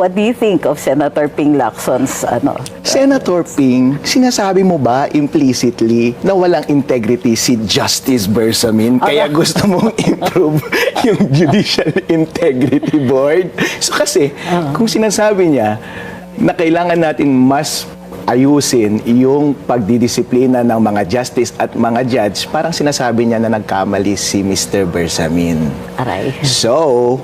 What do you think of Senator Ping Lacson's Senator Ping, sinasabi mo ba implicitly na walang integrity si Justice Bersamin kaya gusto mong improve yung Judicial Integrity Board? So kasi, kung sinasabi niya na kailangan natin mas ayusin yung pagdidisiplina ng mga justice at mga judge, parang sinasabi niya na nagkamali si Mr. Bersamin. Aray. So,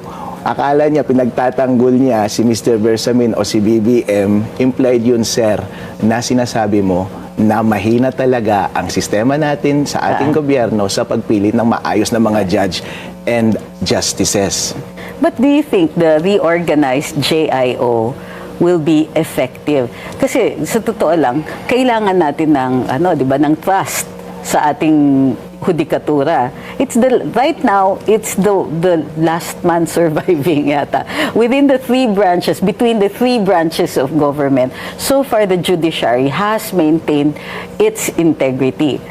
akala niya, pinagtatanggol niya si Mr. Bersamin o si BBM, implied yun, sir, na sinasabi mo na mahina talaga ang sistema natin sa ating gobyerno sa pagpili ng maayos na mga judge and justices. But do you think the reorganized JIO will be effective? Kasi sa totoo lang, kailangan natin ng ng trust sa ating hudikatura. Right now, it's the last man surviving yata. Within the three branches, between the three branches of government, so far the judiciary has maintained its integrity.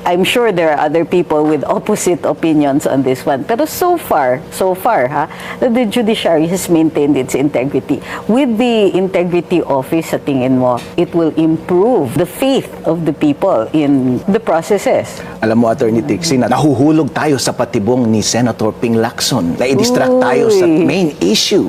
I'm sure there are other people with opposite opinions on this one. Pero so far, the judiciary has maintained its integrity. With the integrity office, sa tingin mo, it will improve the faith of the people in the processes. Alam mo, Attorney Trixie, na nahuhulog tayo sa patibong ni Senator Ping Lacson. Na-distract tayo sa main issue.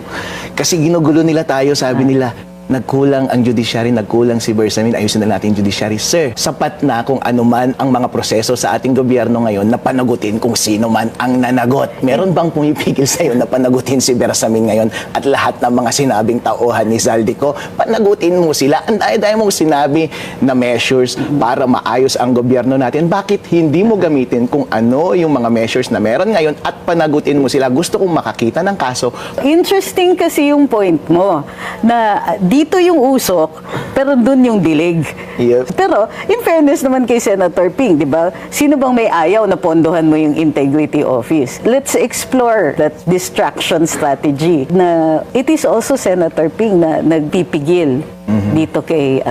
Kasi ginugulo nila tayo, sabi nila, nagkulang ang judiciary, nagkulang si Bersamin, ayusin na natin yung judiciary. Sir, sapat na kung ano man ang mga proseso sa ating gobyerno ngayon na panagutin kung sino man ang nanagot. Meron bang pumipigil sa iyo na panagutin si Bersamin ngayon at lahat ng mga sinabing tauhan ni Zaldico? Panagutin mo sila. Ang daya-daya mong sinabi na measures para maayos ang gobyerno natin. Bakit hindi mo gamitin kung ano yung mga measures na meron ngayon at panagutin mo sila? Gusto kong makakita ng kaso. Interesting kasi yung point mo na dito yung usok, pero dun yung dilig. Yep. Pero, in fairness naman kay Senator Ping, di ba? Sino bang may ayaw na pondohan mo yung Integrity Office? Let's explore that distraction strategy na it is also Senator Ping na nagpipigil dito kay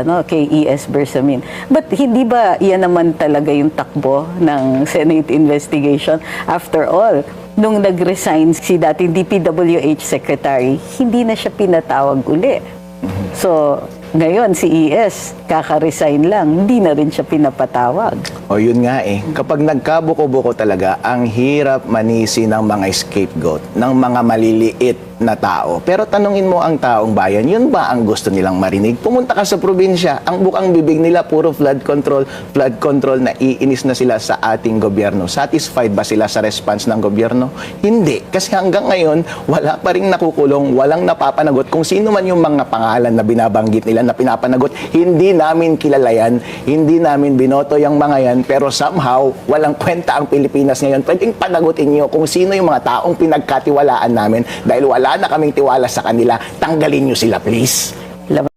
ES Bersamin. But hindi ba yan naman talaga yung takbo ng Senate investigation? After all, nung nag-resign si dating DPWH Secretary, hindi na siya pinatawag uli. So, ngayon si ES, kaka-resign lang, hindi na rin siya pinapatawag. O yun nga eh, kapag nagkabuko-buko talaga, ang hirap manisi ng mga scapegoat, ng mga maliliit na tao. Pero tanungin mo ang taong bayan, yun ba ang gusto nilang marinig? Pumunta ka sa probinsya, ang bukang bibig nila puro flood control na iinis na sila sa ating gobyerno. Satisfied ba sila sa response ng gobyerno? Hindi. Kasi hanggang ngayon, wala pa rin nakukulong, walang napapanagot. Kung sino man yung mga pangalan na binabanggit nila na pinapanagot, hindi namin kilala yan, hindi namin binoto yung mga yan, pero somehow, walang kwenta ang Pilipinas ngayon. Pwedeng panagutin nyo kung sino yung mga taong pinagkatiwalaan namin dahil wala na kaming tiwala sa kanila, tanggalin nyo sila, please.